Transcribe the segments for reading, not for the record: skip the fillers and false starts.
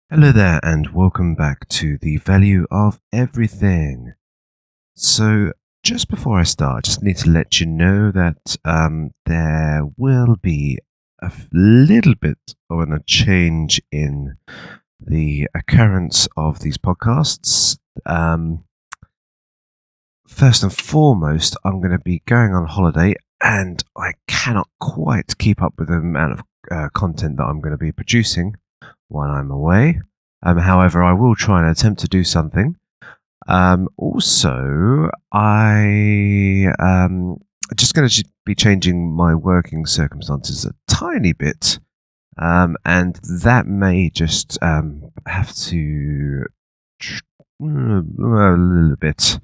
Hello there, and welcome back to the value of everything. So, just before I start, I just need to let you know that there will be little bit of a change in the occurrence of these podcasts. First and foremost, I'm going to be going on holiday, and I cannot quite keep up with the amount of content that I'm going to be producing while I'm away. However, I will try and attempt to do something. Also, I'm just going to be changing my working circumstances a tiny bit, and that may just have to a little bit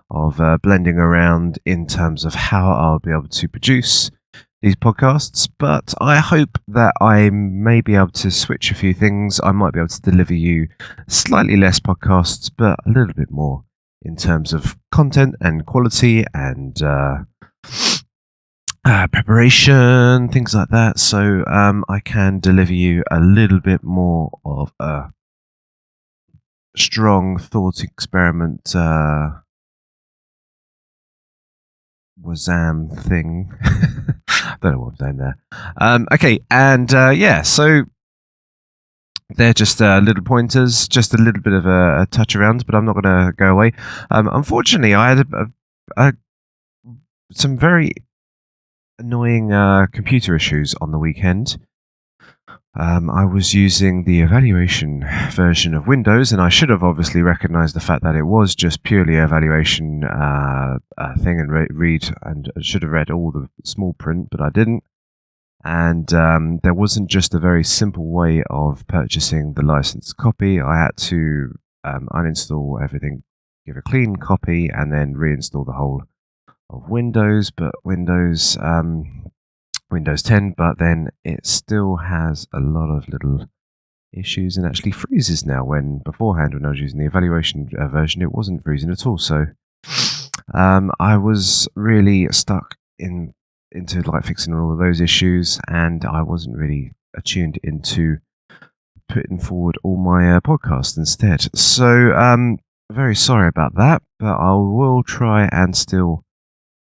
of blending around in terms of how I'll be able to produce these podcasts, but I hope that I may be able to switch a few things. I might be able to deliver you slightly less podcasts, but a little bit more in terms of content and quality and preparation, things like that. So I can deliver you a little bit more of a strong thought experiment Wazam thing. I don't know what I'm saying there. Okay, and so they're just little pointers, just a little bit of a touch around, but I'm not going to go away. Unfortunately, I had some very annoying computer issues on the weekend. I was using the evaluation version of Windows, and I should have obviously recognized the fact that it was just purely an evaluation thing and read, and I should have read all the small print, but I didn't. And there wasn't just a very simple way of purchasing the licensed copy. I had to uninstall everything, give a clean copy, and then reinstall the whole of Windows, but Windows 10, but then it still has a lot of little issues and actually freezes now, when beforehand, when I was using the evaluation version, it wasn't freezing at all. So I was really stuck into like fixing all of those issues, and I wasn't really attuned into putting forward all my podcasts instead. So very sorry about that, but I will try and still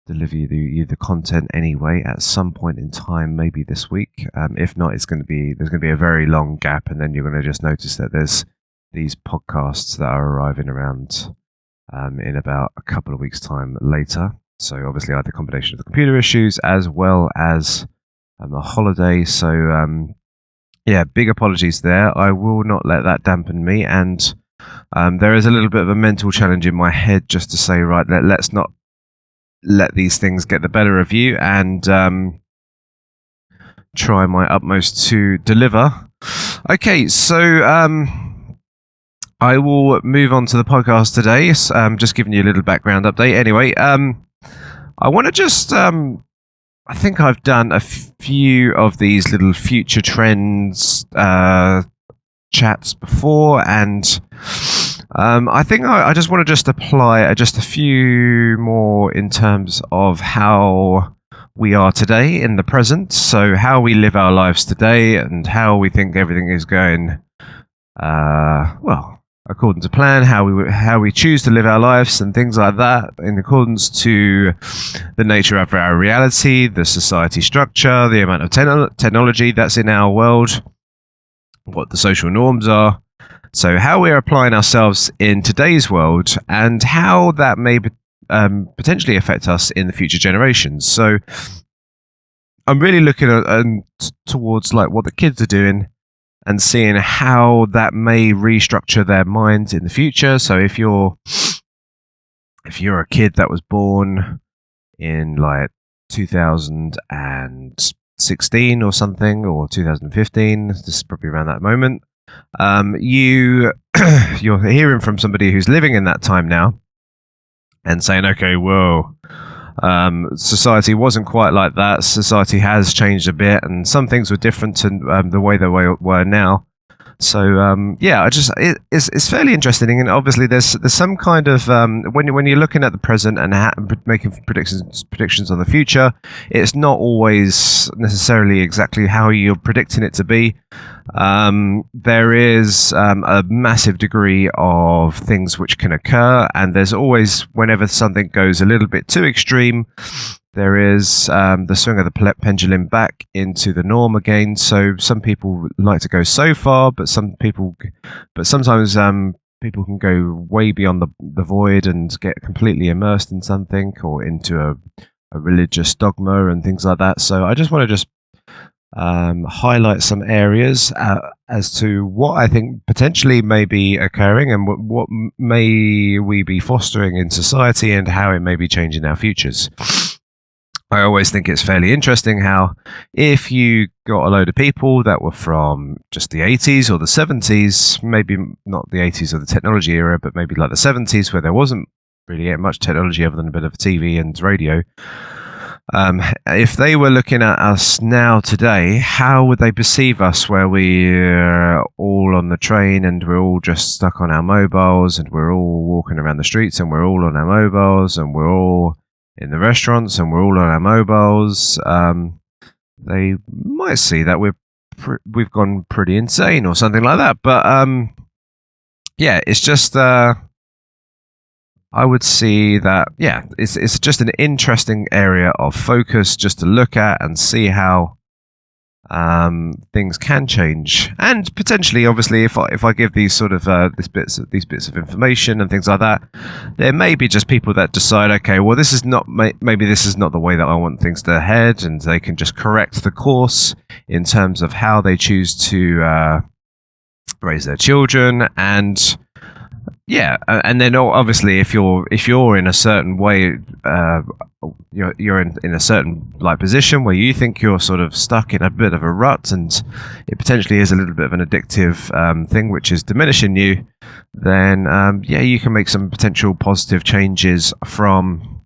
deliver you the content anyway at some point in time, maybe this week. If not, there's going to be a very long gap, and then you're going to just notice that there's these podcasts that are arriving around in about a couple of weeks' time later. So obviously, I had the combination of the computer issues as well as a holiday. So big apologies there. I will not let that dampen me, and there is a little bit of a mental challenge in my head just to say, right, let's not let these things get the better of you, and try my utmost to deliver. Okay, so I will move on to the podcast today. Just giving you a little background update. Anyway, I want to just I think I've done a few of these little future trends chats before, and I think I just want to just apply just a few more in terms of how we are today in the present. So how we live our lives today, and how we think everything is going according to plan, how we choose to live our lives and things like that, in accordance to the nature of our reality, the society structure, the amount of technology that's in our world, what the social norms are. So how we're applying ourselves in today's world, and how that may potentially affect us in the future generations. So I'm really looking at towards like what the kids are doing, and seeing how that may restructure their minds in the future. So if you're a kid that was born in like 2016 or something, or 2015, this is probably around that moment, you're hearing from somebody who's living in that time now and saying, okay, whoa, society wasn't quite like that. Society has changed a bit, and some things were different to the way they were now. So it's fairly interesting, and obviously there's some kind of when you're looking at the present and making predictions on the future, it's not always necessarily exactly how you're predicting it to be. There is a massive degree of things which can occur, and there's always, whenever something goes a little bit too extreme, there is the swing of the pendulum back into the norm again. So some people like to go so far, but sometimes people can go way beyond the void and get completely immersed in something or into a religious dogma and things like that. So I just want to highlight some areas as to what I think potentially may be occurring and what may we be fostering in society and how it may be changing our futures. I always think it's fairly interesting how if you got a load of people that were from just the 80s or the 70s, maybe not the 80s or the technology era, but maybe like the 70s where there wasn't really much technology other than a bit of TV and radio, if they were looking at us now today, how would they perceive us where we're all on the train and we're all just stuck on our mobiles and we're all walking around the streets and we're all on our mobiles and we're all in the restaurants and we're all on our mobiles? They might see that we've gone pretty insane or something like that. But yeah, it's just I would see that, yeah, it's just an interesting area of focus just to look at and see how things can change, and potentially, obviously, if I give these sort of these bits of information and things like that, there may be just people that decide, okay, well, this is not maybe this is not the way that I want things to head, and they can just correct the course in terms of how they choose to raise their children. And yeah, and then obviously, if you're in a certain way, you're in a certain like position where you think you're sort of stuck in a bit of a rut, and it potentially is a little bit of an addictive thing which is diminishing you, then yeah, you can make some potential positive changes from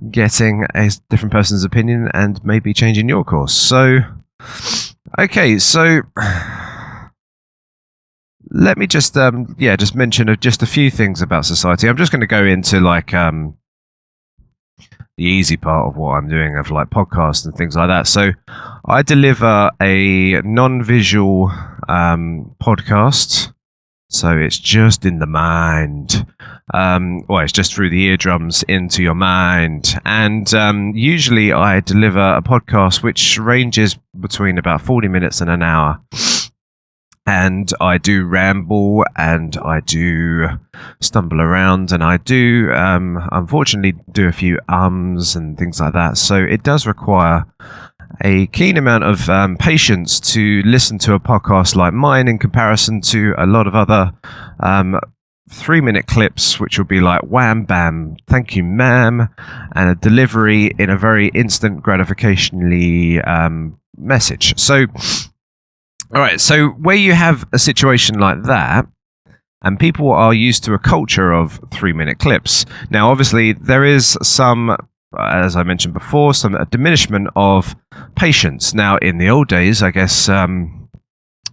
getting a different person's opinion and maybe changing your course. So, okay, so let me just mention just a few things about society. I'm just going to go into like the easy part of what I'm doing, of like podcasts and things like that. So I deliver a non-visual podcast, so it's just in the mind. Well, it's just through the eardrums into your mind. And usually I deliver a podcast which ranges between about 40 minutes and an hour. And I do ramble, and I do stumble around, and I do, unfortunately, do a few ums and things like that. So it does require a keen amount of patience to listen to a podcast like mine in comparison to a lot of other 3-minute clips, which will be like wham, bam, thank you, ma'am, and a delivery in a very instant gratificationally message. So, all right, so where you have a situation like that, and people are used to a culture of 3-minute clips. Now, obviously, there is some, as I mentioned before, some diminishment of patience. Now, in the old days, I guess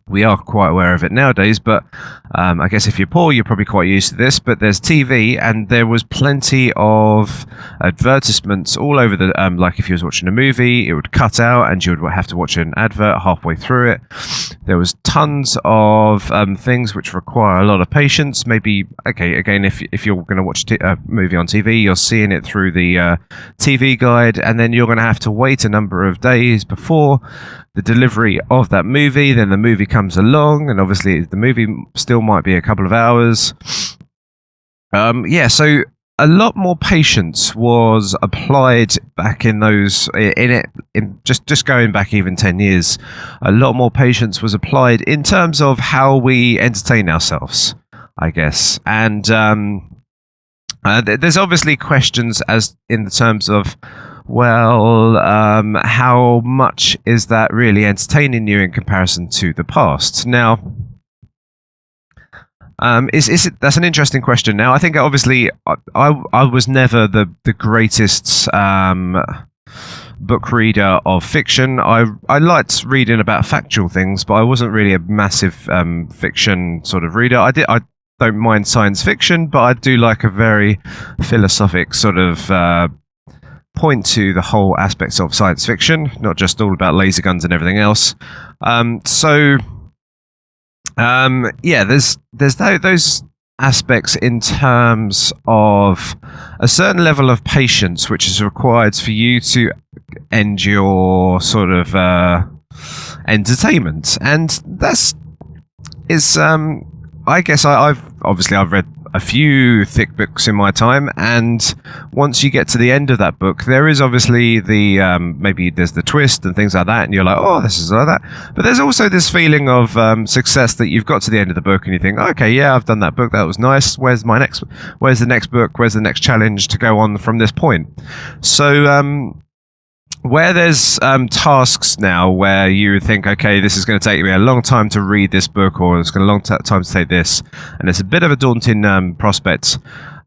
we are quite aware of it nowadays, but I guess if you're poor, you're probably quite used to this. But there's TV, and there was plenty of advertisements all over the. Like if you was watching a movie, it would cut out, and you would have to watch an advert halfway through it. There was tons of things which require a lot of patience. Maybe, okay, again, if you're going to watch a movie on TV, you're seeing it through the TV guide, and then you're going to have to wait a number of days before the delivery of that movie. Then the movie comes along, and obviously the movie still might be a couple of hours. Yeah, so a lot more patience was applied back in those just going back even 10 years. A lot more patience was applied in terms of how we entertain ourselves, I guess. And there's obviously questions as in the terms of, well, how much is that really entertaining you in comparison to the past? Now, that's an interesting question. Now, I think obviously I was never the greatest book reader of fiction. I liked reading about factual things, but I wasn't really a massive fiction sort of reader. I don't mind science fiction, but I do like a very philosophic sort of point to the whole aspects of science fiction, not just all about laser guns and everything else. There's those aspects in terms of a certain level of patience which is required for you to end your sort of entertainment, and I guess I've read a few thick books in my time, and once you get to the end of that book, there is obviously the maybe there's the twist and things like that, and you're like, oh, this is like that. But there's also this feeling of success that you've got to the end of the book, and you think, okay, yeah, I've done that book, that was nice. Where's the next book? Where's the next challenge to go on from this point? So where there's tasks now where you think, okay, this is going to take me a long time to read this book, or it's going to long time to take this, and it's a bit of a daunting prospect.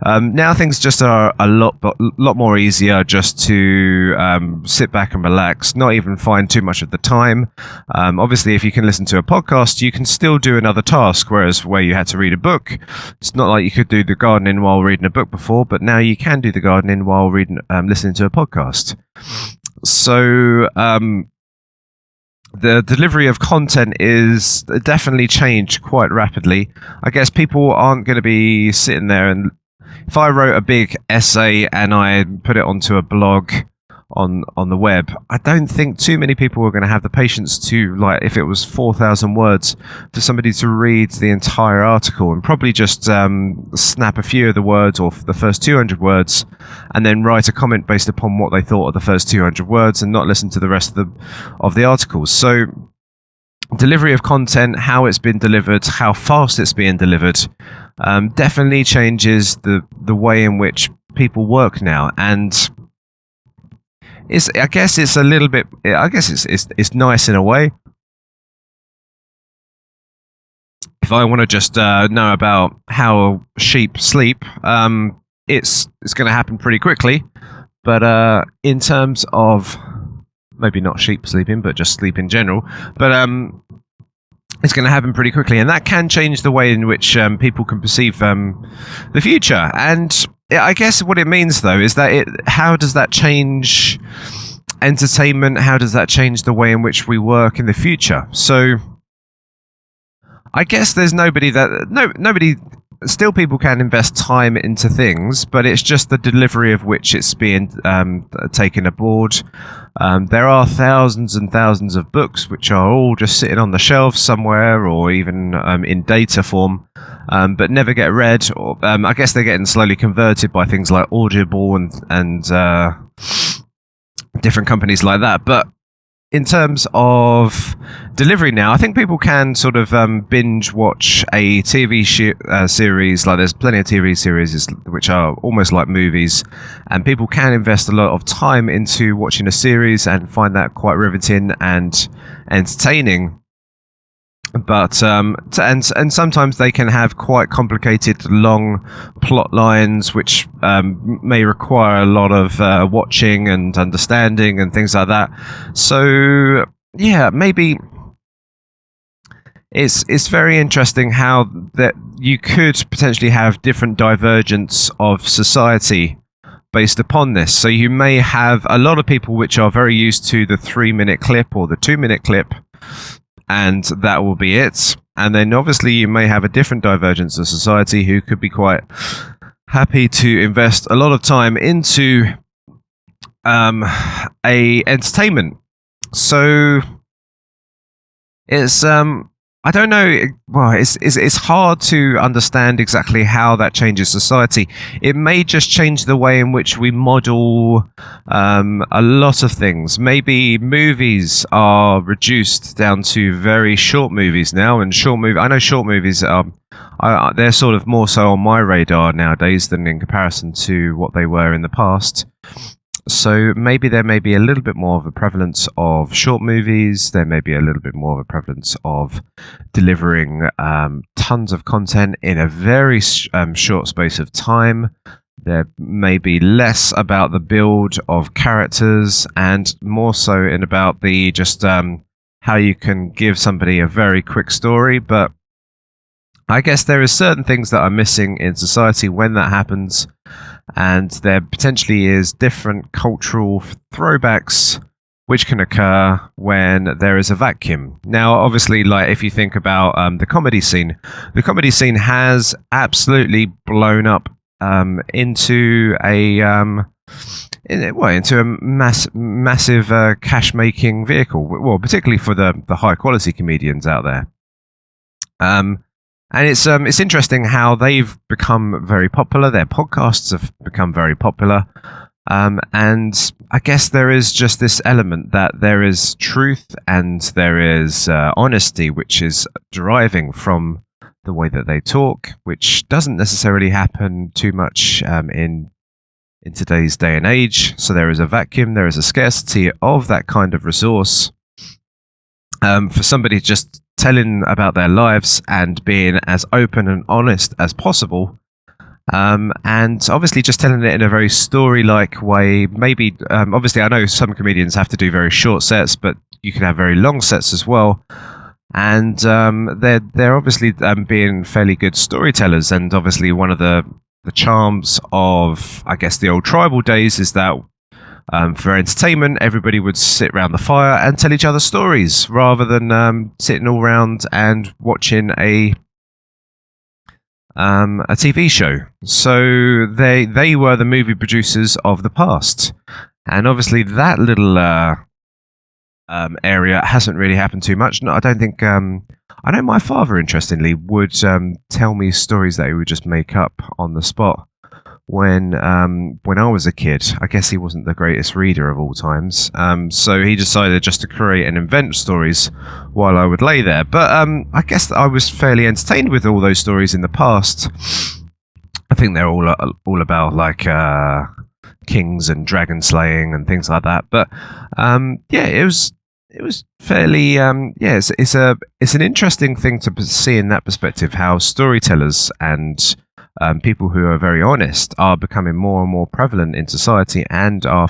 Now things just are a lot more easier just to sit back and relax, not even find too much of the time. Obviously, if you can listen to a podcast, you can still do another task, whereas where you had to read a book, it's not like you could do the gardening while reading a book before, but now you can do the gardening while listening to a podcast. So the delivery of content is definitely changed quite rapidly. I guess people aren't going to be sitting there, and if I wrote a big essay and I put it onto a blog on the web, I don't think too many people were going to have the patience to, like, if it was 4,000 words, for somebody to read the entire article and probably just snap a few of the words or the first 200 words and then write a comment based upon what they thought of the first 200 words and not listen to the rest of the articles. So delivery of content, how it's been delivered, how fast it's being delivered, definitely changes the way in which people work now. And I guess it's a little bit. I guess it's nice in a way. If I want to just know about how sheep sleep, it's going to happen pretty quickly. But in terms of maybe not sheep sleeping, but just sleep in general, but it's going to happen pretty quickly, and that can change the way in which people can perceive the future. And I guess what it means, though, is that how does that change entertainment? How does that change the way in which we work in the future? So I guess there's nobody. Still, people can invest time into things, but it's just the delivery of which it's being taken aboard. There are thousands and thousands of books which are all just sitting on the shelf somewhere, or even in data form, but never get read. Or I guess they're getting slowly converted by things like Audible and different companies like that. But in terms of delivery now, I think people can sort of binge watch a TV series. Like, there's plenty of TV series which are almost like movies, and people can invest a lot of time into watching a series and find that quite riveting and entertaining. But and sometimes they can have quite complicated, long plot lines, which may require a lot of watching and understanding and things like that. So yeah, maybe it's very interesting how that you could potentially have different divergence of society based upon this. So you may have a lot of people which are very used to the 3-minute clip or the 2-minute clip, and that will be it. And then obviously you may have a different divergence of society who could be quite happy to invest a lot of time into a entertainment. So it's I don't know. Well, it's hard to understand exactly how that changes society. It may just change the way in which we model a lot of things. Maybe movies are reduced down to very short movies now, and I know short movies they're sort of more so on my radar nowadays than in comparison to what they were in the past. So maybe there may be a little bit more of a prevalence of short movies. There may be a little bit more of a prevalence of delivering tons of content in a very short space of time. There may be less about the build of characters and more so in about the just how you can give somebody a very quick story. But I guess there is certain things that are missing in society when that happens. and there potentially is different cultural throwbacks which can occur when there is a vacuum. Now, obviously, like if you think about the comedy scene has absolutely blown up into a massive cash-making vehicle. Well, particularly for the high-quality comedians out there. And it's interesting how they've become very popular. Their podcasts have become very popular. And I guess there is just this element that there is truth and there is honesty, which is deriving from the way that they talk, which doesn't necessarily happen too much in today's day and age. So there is a vacuum, there is a scarcity of that kind of resource. For somebody just telling about their lives and being as open and honest as possible. And obviously just telling it in a very story-like way. Maybe, obviously, I know some comedians have to do very short sets, but you can have very long sets as well. And they're obviously being fairly good storytellers. And obviously, one of the charms of, I guess, the old tribal days is that for entertainment, everybody would sit around the fire and tell each other stories rather than sitting all around and watching a TV show. So they were the movie producers of the past, and obviously that little area hasn't really happened too much. No, I don't think. I know my father, interestingly, would tell me stories that he would just make up on the spot. When I was a kid, I guess he wasn't the greatest reader of all times, so he decided just to create and invent stories while I would lay there. But I guess that I was fairly entertained with all those stories in the past. I think they're all about like kings and dragon slaying and things like that. But it was fairly it's an interesting thing to see in that perspective, how storytellers and people who are very honest are becoming more and more prevalent in society and are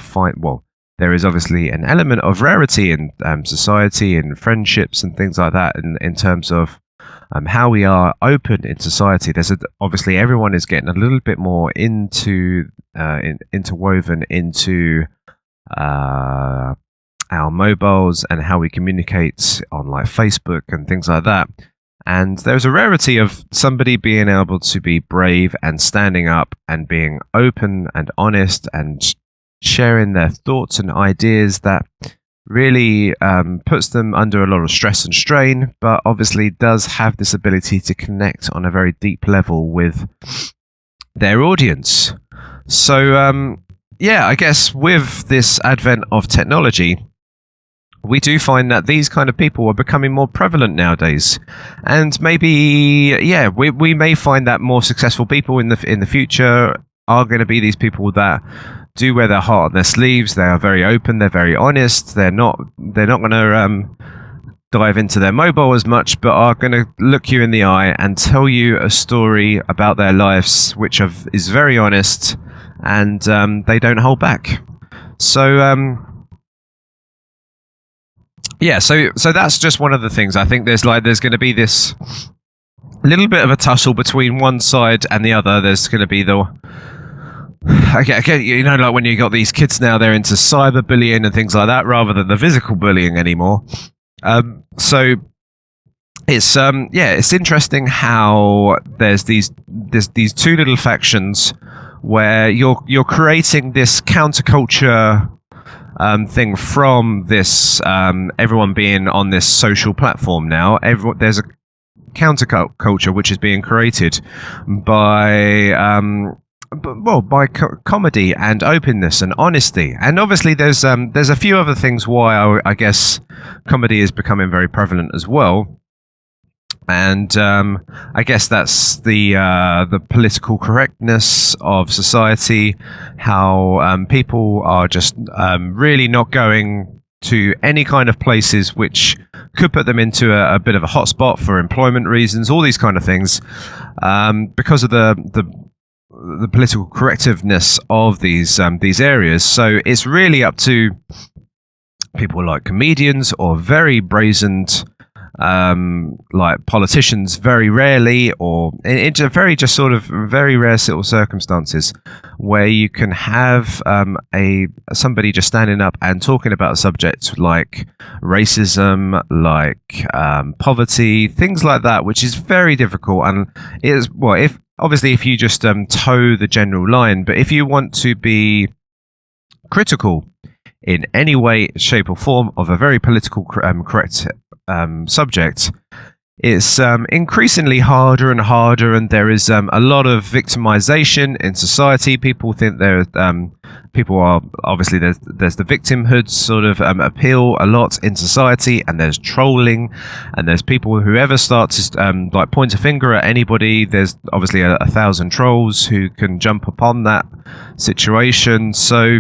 there is obviously an element of rarity in society and friendships and things like that in terms of how we are open in society. Obviously everyone is getting a little bit more interwoven into our mobiles and how we communicate on like Facebook and things like that. And there's a rarity of somebody being able to be brave and standing up and being open and honest and sharing their thoughts and ideas that really puts them under a lot of stress and strain, but obviously does have this ability to connect on a very deep level with their audience. So, I guess with this advent of technology, we do find that these kind of people are becoming more prevalent nowadays, and maybe we may find that more successful people in the future are going to be these people that do wear their heart on their sleeves. They are very open, they're very honest, they're not going to dive into their mobile as much, but are going to look you in the eye and tell you a story about their lives which is very honest, and they don't hold back. So so that's just one of the things. I think there's going to be this little bit of a tussle between one side and the other. There's going to be like when you got these kids now, they're into cyberbullying and things like that rather than the physical bullying anymore. So it's interesting how there's these two little factions where you're creating this counterculture thing from this everyone being on this social platform now. There's a counterculture which is being created by comedy and openness and honesty. And obviously there's a few other things why I guess comedy is becoming very prevalent as well. And I guess that's the political correctness of society, how people are just really not going to any kind of places which could put them into a bit of a hotspot for employment reasons, all these kind of things, because of the political correctiveness of these areas. So it's really up to people like comedians or very brazened like politicians very rarely, or it's a very just sort of very rare sort of circumstances where you can have somebody just standing up and talking about a subject like racism, like poverty, things like that, which is very difficult. And it is, well, if you just toe the general line, but if you want to be critical in any way, shape, or form of a very political correct subject, it's increasingly harder and harder, and there is a lot of victimization in society. People think people are obviously there's the victimhood sort of appeal a lot in society, and there's trolling, and there's people who ever start to like point a finger at anybody. There's obviously a thousand trolls who can jump upon that situation. So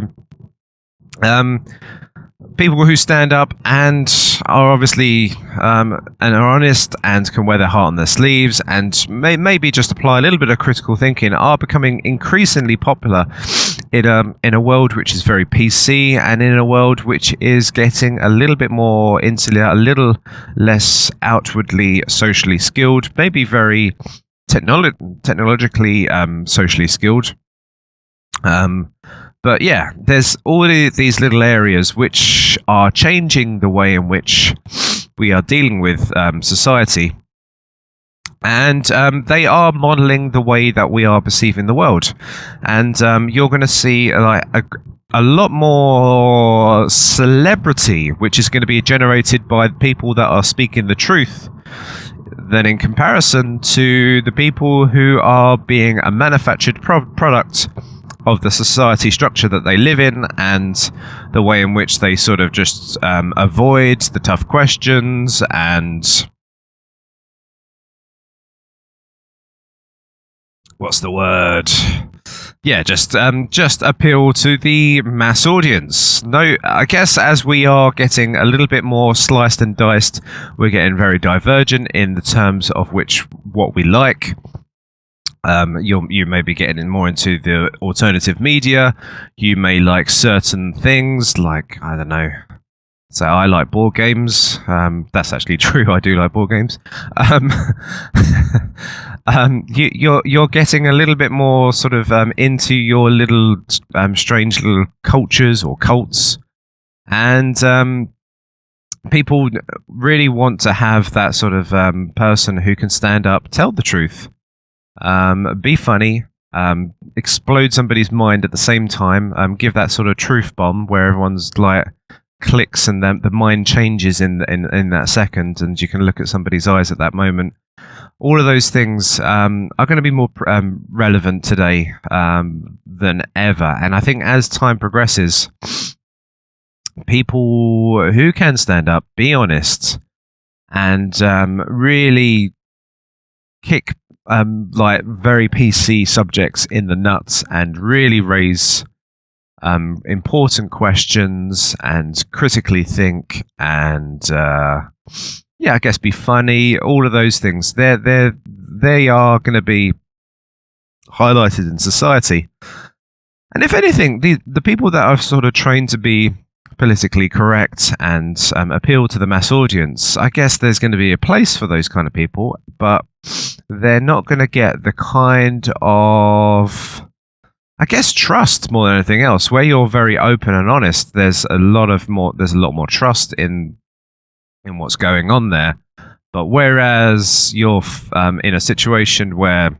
people who stand up and are obviously and are honest and can wear their heart on their sleeves and maybe just apply a little bit of critical thinking are becoming increasingly popular in a world which is very PC, and in a world which is getting a little bit more insular, a little less outwardly socially skilled, maybe very technologically socially skilled. But yeah, there's all these little areas which are changing the way in which we are dealing with society. And they are modeling the way that we are perceiving the world. And you're going to see like a lot more celebrity, which is going to be generated by people that are speaking the truth, than in comparison to the people who are being a manufactured product of the society structure that they live in, and the way in which they sort of just avoid the tough questions and what's the word? Yeah, just appeal to the mass audience. No, I guess as we are getting a little bit more sliced and diced, we're getting very divergent in the terms of what we like. You may be getting more into the alternative media. You may like certain things, like, I don't know. So I like board games. That's actually true. I do like board games. You're getting a little bit more sort of into your little strange little cultures or cults, and people really want to have that sort of person who can stand up, tell the truth. Be funny, explode somebody's mind at the same time, give that sort of truth bomb where everyone's like clicks and then the mind changes in that second, and you can look at somebody's eyes at that moment. All of those things are going to be more relevant today than ever, and I think as time progresses, people who can stand up, be honest, and really kick like very PC subjects in the nuts and really raise important questions and critically think and I guess be funny. All of those things, they are going to be highlighted in society. And if anything, the people that are sort of trained to be politically correct and appeal to the mass audience, I guess there's going to be a place for those kind of people, but they're not going to get the kind of, I guess, trust more than anything else. Where you're very open and honest, there's a lot more trust in what's going on there. But whereas you're in a situation where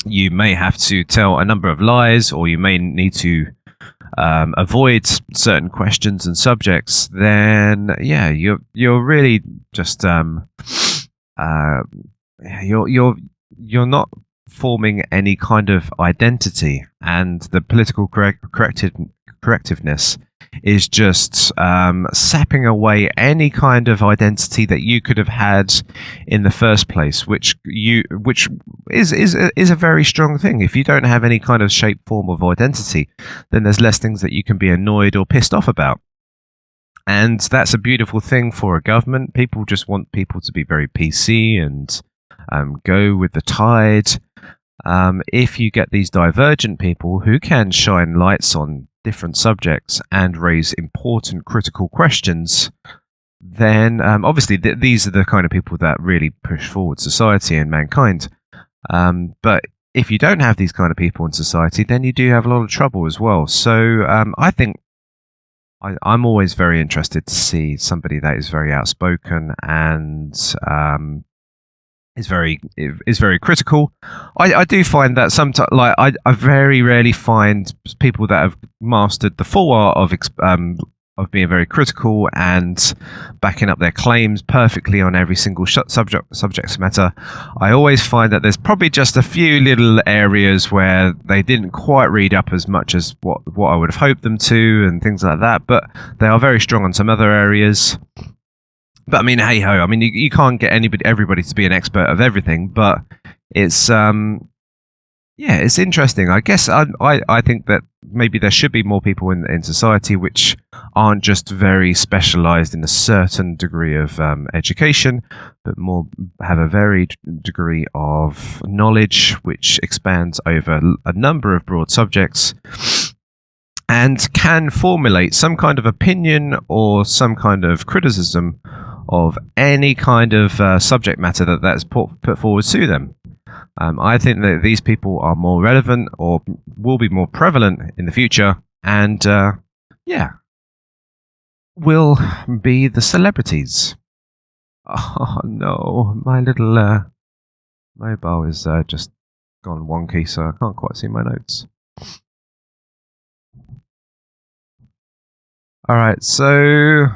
you may have to tell a number of lies, or you may need to avoid certain questions and subjects, then yeah, you're really just you're not forming any kind of identity, and the political correctiveness is just sapping away any kind of identity that you could have had in the first place, which is a very strong thing. If you don't have any kind of shape, form of identity, then there's less things that you can be annoyed or pissed off about. And that's a beautiful thing for a government. People just want people to be very PC and go with the tide. If you get these divergent people who can shine lights on different subjects and raise important critical questions, then obviously these are the kind of people that really push forward society and mankind. But if you don't have these kind of people in society, then you do have a lot of trouble as well. So I think I'm always very interested to see somebody that is very outspoken and is very critical. I do find that sometimes, like I very rarely find people that have mastered the full art of being very critical and backing up their claims perfectly on every single subject matter. I always find that there's probably just a few little areas where they didn't quite read up as much as what I would have hoped them to, and things like that. But they are very strong on some other areas. But I mean, hey ho! I mean, you can't get everybody to be an expert of everything. But it's it's interesting. I guess I think that maybe there should be more people in society which aren't just very specialised in a certain degree of education, but more have a varied degree of knowledge which expands over a number of broad subjects and can formulate some kind of opinion or some kind of criticism of any kind of subject matter that's put forward to them. I think that these people are more relevant or will be more prevalent in the future, and will be the celebrities. Oh no, my little mobile is just gone wonky, so I can't quite see my notes. Alright, so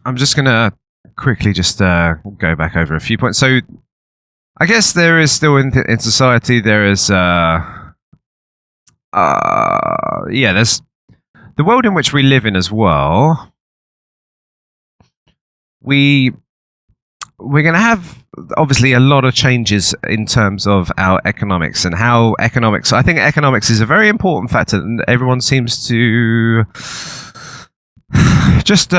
I'm just going to quickly just go back over a few points. So I guess there is still in society, there is there's the world in which we live in as well. We're going to have obviously a lot of changes in terms of our economics and how economics. I think economics is a very important factor, and everyone seems to just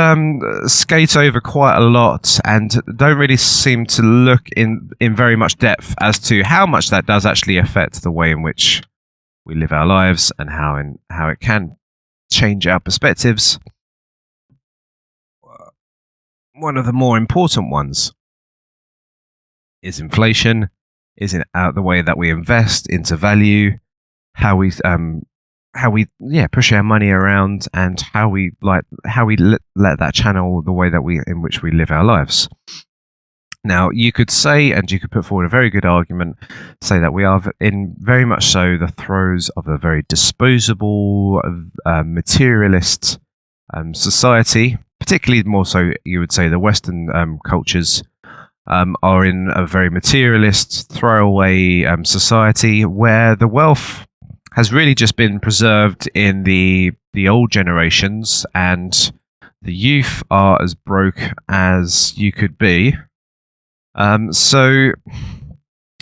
skate over quite a lot and don't really seem to look in very much depth as to how much that does actually affect the way in which we live our lives and how it can change our perspectives. One of the more important ones is inflation, is in the way that we invest into value, how we push our money around, and how we let that channel the way that in which we live our lives. Now, you could say, and you could put forward a very good argument, say that we are in very much so the throes of a very disposable, materialist society. Particularly more so, you would say the Western cultures are in a very materialist, throwaway society where the wealth has really just been preserved in the old generations, and the youth are as broke as you could be. So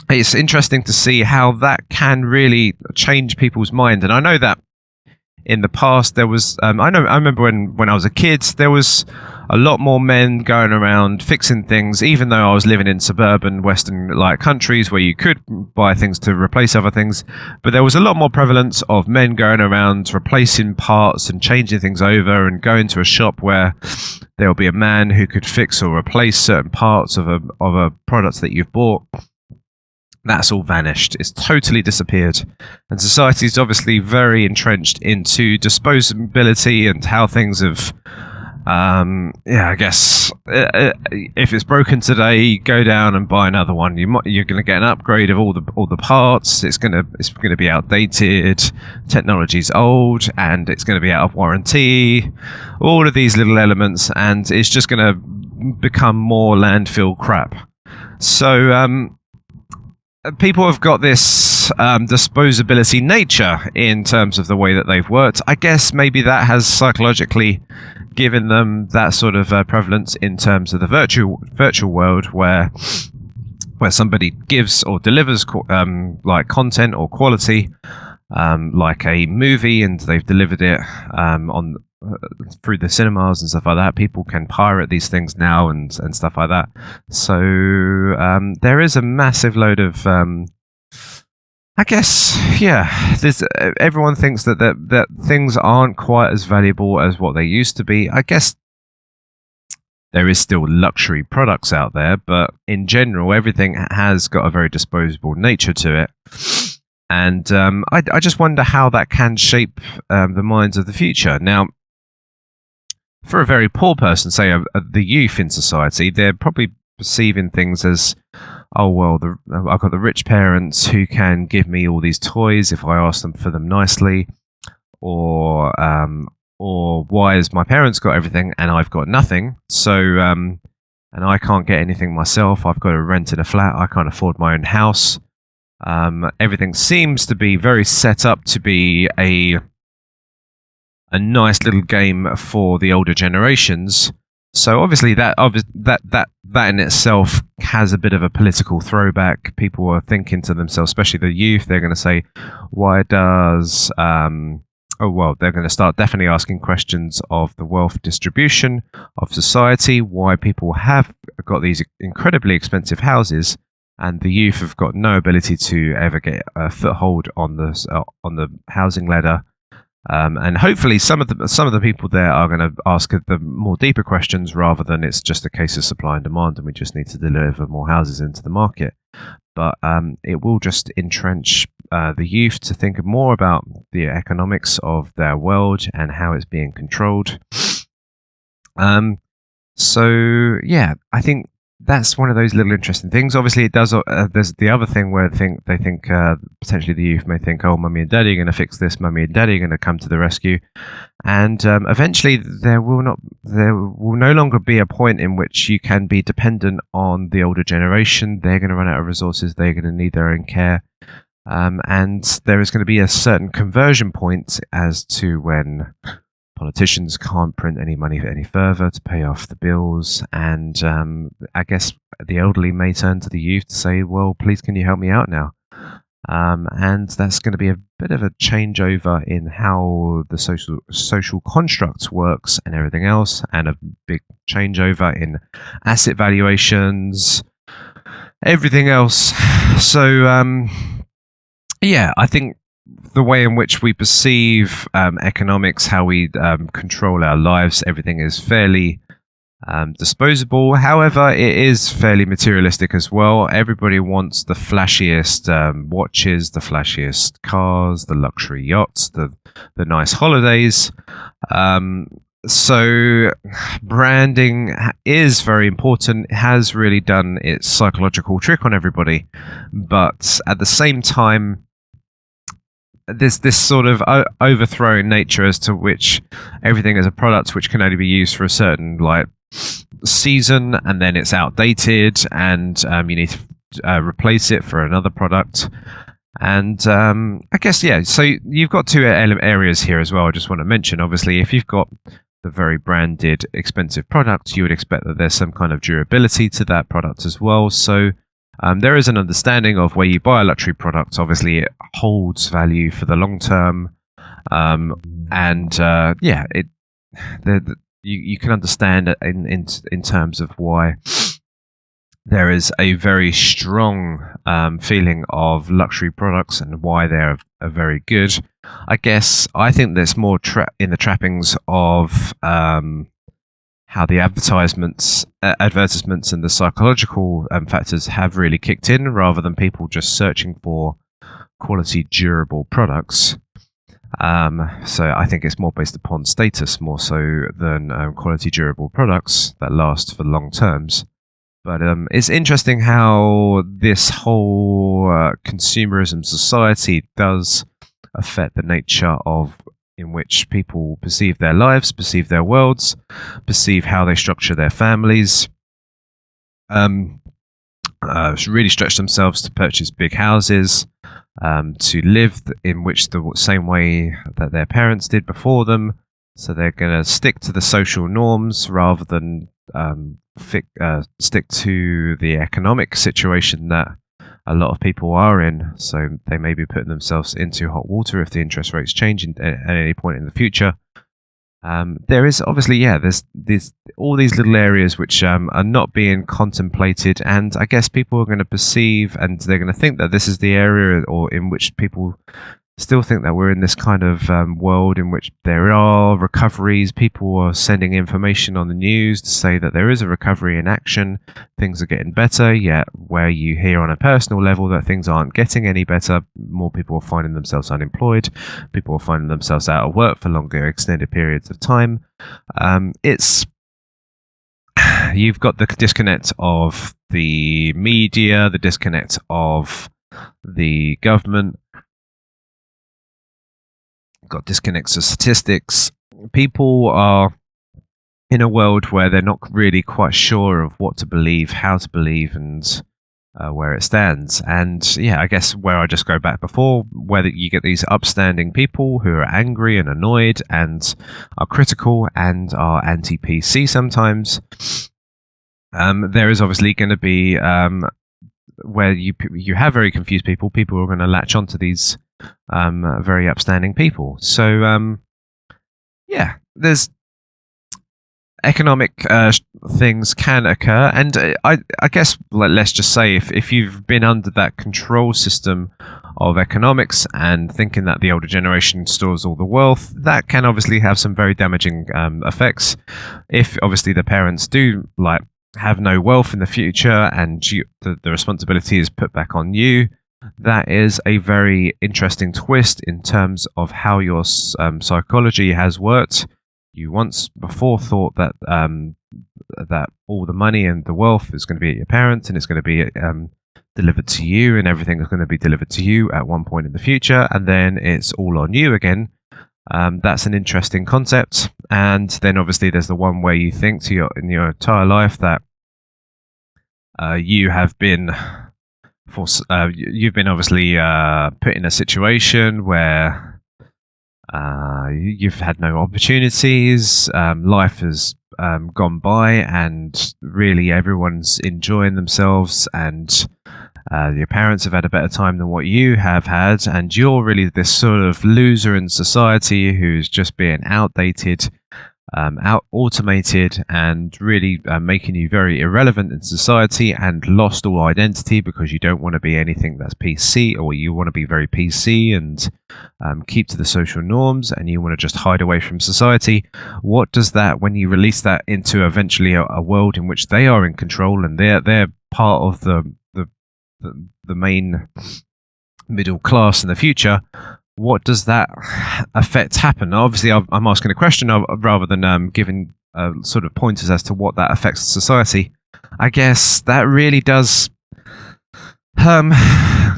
it's interesting to see how that can really change people's mind. And I know that in the past there was, I remember when I was a kid, there was a lot more men going around fixing things, even though I was living in suburban Western countries where you could buy things to replace other things. But there was a lot more prevalence of men going around replacing parts and changing things over, and going to a shop where there will be a man who could fix or replace certain parts of a product that you've bought. That's all vanished. It's totally disappeared. And society is obviously very entrenched into disposability and how things have I guess if it's broken today, go down and buy another one. You're going to get an upgrade of all the parts. It's going to be outdated. Technology's old, and it's going to be out of warranty. All of these little elements, and it's just going to become more landfill crap. So people have got this disposability nature in terms of the way that they've worked. I guess maybe that has psychologically given them that sort of prevalence in terms of the virtual world, where somebody gives or delivers content or quality, like a movie, and they've delivered it on through the cinemas and stuff like that. People can pirate these things now and stuff like that. So there is a massive load of I guess, yeah. There's everyone thinks that things aren't quite as valuable as what they used to be. I guess there is still luxury products out there, but in general, everything has got a very disposable nature to it. And I just wonder how that can shape the minds of the future. Now, for a very poor person, say the youth in society, they're probably perceiving things as, oh well, I've got the rich parents who can give me all these toys if I ask them for them nicely, or why has my parents got everything and I've got nothing? So and I can't get anything myself. I've got to rent in a flat. I can't afford my own house. Everything seems to be very set up to be a nice little game for the older generations. So obviously that in itself has a bit of a political throwback. People are thinking to themselves, especially the youth, they're going to say, why does they're going to start definitely asking questions of the wealth distribution of society, why people have got these incredibly expensive houses and the youth have got no ability to ever get a foothold on the housing ladder. And hopefully some of the people there are going to ask the more deeper questions rather than it's just a case of supply and demand and we just need to deliver more houses into the market. But it will just entrench the youth to think more about the economics of their world and how it's being controlled. So yeah, I think that's one of those little interesting things. Obviously, it does. There's the other thing where they think potentially the youth may think, "Oh, mummy and daddy are going to fix this. Mummy and daddy are going to come to the rescue," and eventually there will no longer be a point in which you can be dependent on the older generation. They're going to run out of resources. They're going to need their own care, and there is going to be a certain conversion point as to when politicians can't print any money any further to pay off the bills, and I guess the elderly may turn to the youth to say, well, please can you help me out now? And that's going to be a bit of a changeover in how the social construct works and everything else, and a big changeover in asset valuations, everything else. So yeah, I think the way in which we perceive economics, how we control our lives, everything is fairly disposable. However, it is fairly materialistic as well. Everybody wants the flashiest watches, the flashiest cars, the luxury yachts, the nice holidays. So branding is very important. It has really done its psychological trick on everybody. But at the same time, there's this sort of overthrown nature as to which everything is a product which can only be used for a certain season, and then it's outdated, and you need to replace it for another product. And I guess, yeah, so you've got two areas here as well. I just want to mention, obviously, if you've got the very branded, expensive product, you would expect that there's some kind of durability to that product as well. So there is an understanding of where you buy a luxury product, obviously it holds value for the long term. You can understand in terms of why there is a very strong feeling of luxury products and why they're very good. I think there's more in the trappings of how the advertisements and the psychological factors have really kicked in, rather than people just searching for quality, durable products. So I think it's more based upon status more so than quality, durable products that last for long terms. But it's interesting how this whole consumerism society does affect the nature of in which people perceive their lives, perceive their worlds, perceive how they structure their families, really stretch themselves to purchase big houses, to live in which the same way that their parents did before them. So they're going to stick to the social norms rather than stick to the economic situation that a lot of people are in. So they may be putting themselves into hot water if the interest rates change at any point in the future. There is obviously, there's all these little areas which are not being contemplated, and I guess people are going to perceive and they're going to think that this is the area or in which people still think that we're in this kind of world in which there are recoveries. People are sending information on the news to say that there is a recovery in action, things are getting better, yet where you hear on a personal level that things aren't getting any better, more people are finding themselves unemployed, people are finding themselves out of work for longer extended periods of time. You've got the disconnect of the media, the disconnect of the government, got disconnects of statistics. People are in a world where they're not really quite sure of what to believe, how to believe, and where it stands. And I guess where I just go back before, whether you get these upstanding people who are angry and annoyed and are critical and are anti-PC sometimes, there is obviously going to be where you have very confused people who are going to latch onto these very upstanding people. So there's economic things can occur, and I guess let's just say if you've been under that control system of economics and thinking that the older generation stores all the wealth, that can obviously have some very damaging effects. If obviously the parents do have no wealth in the future and the responsibility is put back on you, that is a very interesting twist in terms of how your psychology has worked. You once before thought that that all the money and the wealth is going to be at your parents and it's going to be delivered to you, and everything is going to be delivered to you at one point in the future, and then it's all on you again. That's an interesting concept. And then obviously there's the one where you think in your entire life that you have been you've been obviously put in a situation where you've had no opportunities, life has gone by, and really everyone's enjoying themselves, and your parents have had a better time than what you have had, and you're really this sort of loser in society who's just being outdated, automated, and really making you very irrelevant in society and lost all identity because you don't want to be anything that's PC, or you want to be very PC and keep to the social norms, and you want to just hide away from society. What does that, when you release that into eventually a world in which they are in control and they're part of the main middle class in the future, what does that effect happen? Obviously, I'm asking a question rather than giving sort of pointers as to what that affects society. I guess that really does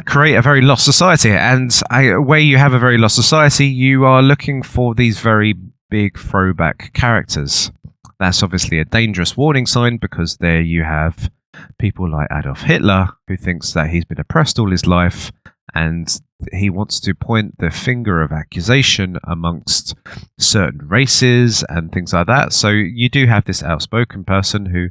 create a very lost society. And where you have a very lost society, you are looking for these very big throwback characters. That's obviously a dangerous warning sign, because there you have people like Adolf Hitler, who thinks that he's been oppressed all his life, and he wants to point the finger of accusation amongst certain races and things like that. So you do have this outspoken person who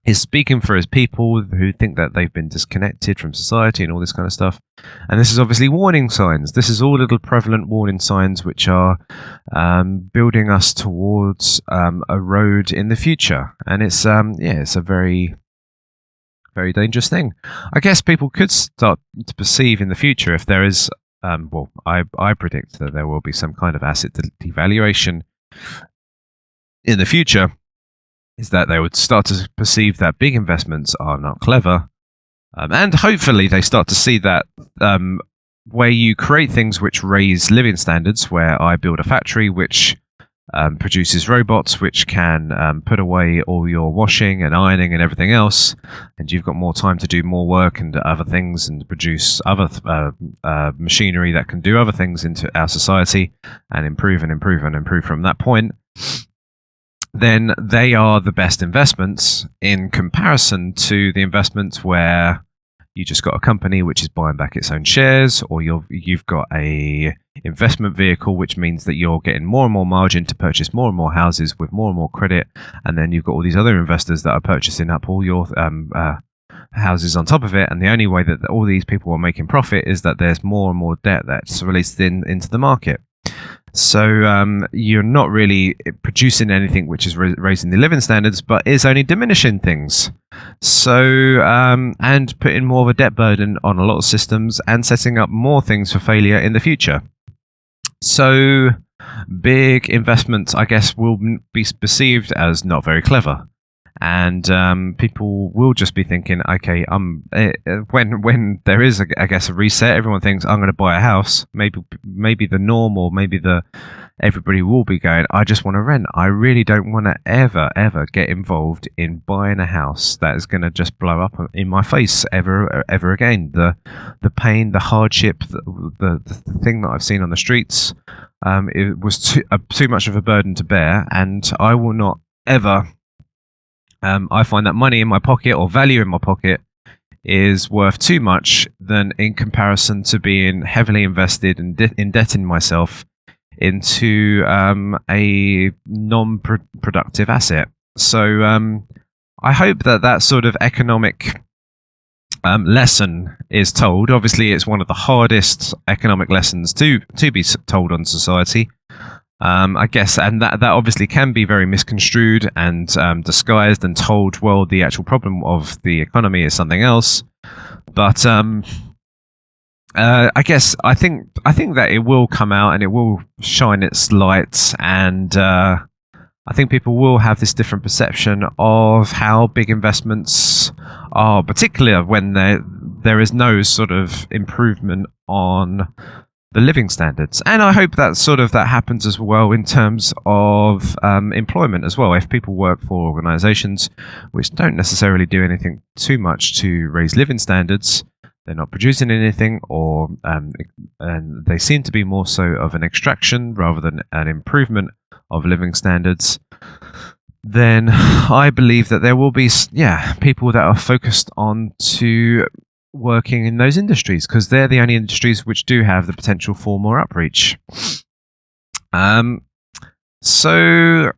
is speaking for his people, who think that they've been disconnected from society and all this kind of stuff. And this is obviously warning signs. This is all little prevalent warning signs which are building us towards a road in the future. And it's it's a very, very dangerous thing. I guess people could start to perceive in the future, if there is, I predict that there will be some kind of asset devaluation in the future, is that they would start to perceive that big investments are not clever. And hopefully they start to see that where you create things which raise living standards, where I build a factory which produces robots which can put away all your washing and ironing and everything else, and you've got more time to do more work and other things and produce other machinery that can do other things into our society and improve and improve and improve from that point, then they are the best investments in comparison to the investments where you just got a company which is buying back its own shares, or you've got a investment vehicle, which means that you're getting more and more margin to purchase more and more houses with more and more credit, and then you've got all these other investors that are purchasing up all your houses on top of it, and the only way that all these people are making profit is that there's more and more debt that's released into the market. So you're not really producing anything which is raising the living standards, but is only diminishing things. So and putting more of a debt burden on a lot of systems and setting up more things for failure in the future. So big investments, I guess, will be perceived as not very clever. And people will just be thinking, okay, when there is, I guess, a reset, everyone thinks I'm going to buy a house. Maybe the norm, or maybe everybody will be going, I just want to rent. I really don't want to ever get involved in buying a house that is going to just blow up in my face ever again. The pain, the hardship, the thing that I've seen on the streets, it was too much of a burden to bear, and I will not ever. I find that money in my pocket, or value in my pocket, is worth too much than in comparison to being heavily invested and indebting myself into a non-productive asset. So I hope that sort of economic lesson is told. Obviously, it's one of the hardest economic lessons to be told on society. I guess, and that obviously can be very misconstrued and disguised and told, well, the actual problem of the economy is something else. But I guess I think that it will come out and it will shine its light, and I think people will have this different perception of how big investments are, particularly when there is no sort of improvement on the living standards. And I hope that that happens as well in terms of employment as well. If people work for organisations which don't necessarily do anything too much to raise living standards, they're not producing anything, or and they seem to be more so of an extraction rather than an improvement of living standards, then I believe that there will be people that are focused on to working in those industries, because they're the only industries which do have the potential for more outreach. So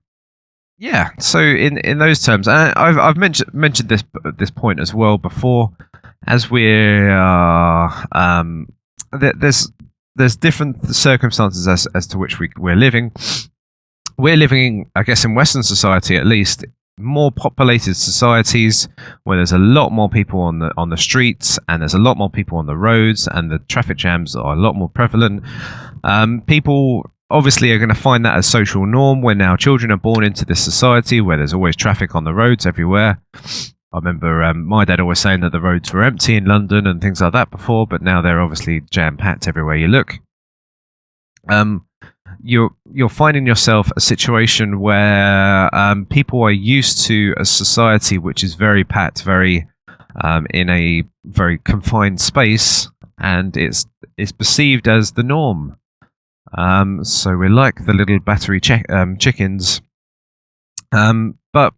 in those terms, I've mentioned this point as well before, as we're there's different circumstances as to which we're living. We're living, I guess, in Western society at least, more populated societies where there's a lot more people on the streets, and there's a lot more people on the roads, and the traffic jams are a lot more prevalent. People obviously are going to find that as social norm when now children are born into this society where there's always traffic on the roads everywhere. I remember my dad always saying that the roads were empty in London and things like that before, but now they're obviously jam-packed everywhere you look. You're finding yourself a situation where people are used to a society which is very packed, very in a very confined space, and it's perceived as the norm. So we're like the little battery chickens, but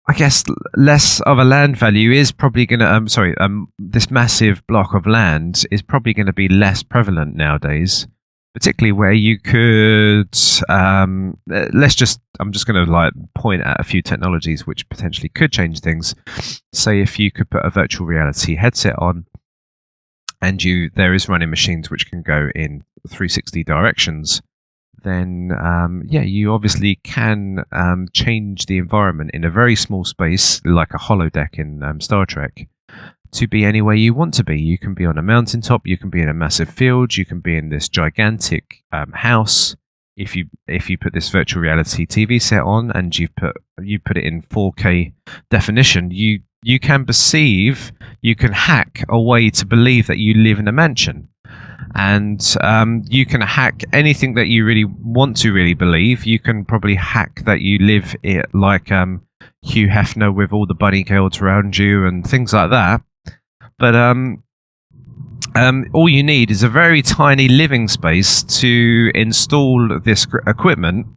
I guess less of a land value is probably going to this massive block of land is probably going to be less prevalent nowadays. Particularly where you could, I'm just going to point at a few technologies which potentially could change things. Say if you could put a virtual reality headset on, and there is running machines which can go in 360 directions, then you obviously can change the environment in a very small space, like a holodeck in Star Trek, to be anywhere you want to be. You can be on a mountaintop, you can be in a massive field, you can be in this gigantic house. If you put this virtual reality TV set on and you put it in 4K definition, you can hack a way to believe that you live in a mansion. And you can hack anything that you really want to really believe. You can probably hack that you live it like Hugh Hefner with all the bunny girls around you and things like that. But all you need is a very tiny living space to install this equipment,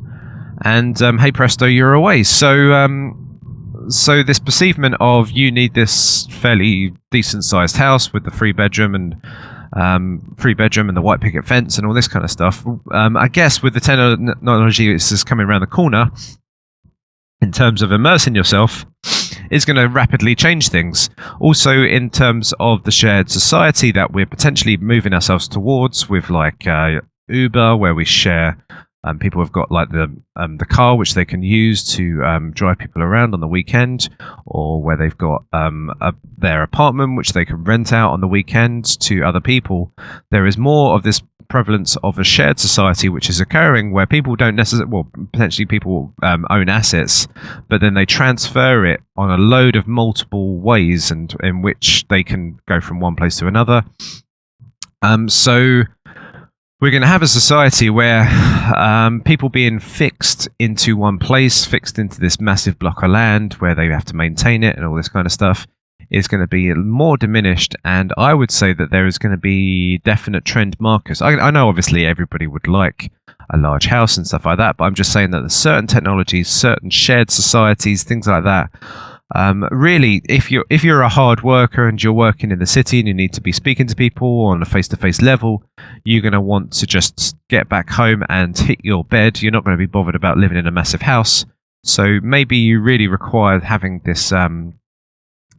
and hey presto, you're away. So this perceivement of you need this fairly decent sized house with the three bedroom and the white picket fence and all this kind of stuff. I guess with the technology that's just coming around the corner, in terms of immersing yourself, is going to rapidly change things. Also, in terms of the shared society that we're potentially moving ourselves towards, with Uber, where we share. People have got like the car which they can use to drive people around on the weekend, or where they've got their apartment which they can rent out on the weekend to other people. There is more of this prevalence of a shared society which is occurring, where people don't necessarily, well, potentially people own assets, but then they transfer it on a load of multiple ways, and in which they can go from one place to another. So we're going to have a society where people being fixed into one place, fixed into this massive block of land where they have to maintain it and all this kind of stuff, is going to be more diminished. And I would say that there is going to be definite trend markers. I know obviously everybody would like a large house and stuff like that, but I'm just saying that there's certain technologies, certain shared societies, things like that. Really, if you're a hard worker and you're working in the city and you need to be speaking to people on a face-to-face level, you're going to want to just get back home and hit your bed. You're not going to be bothered about living in a massive house. So maybe you really require having this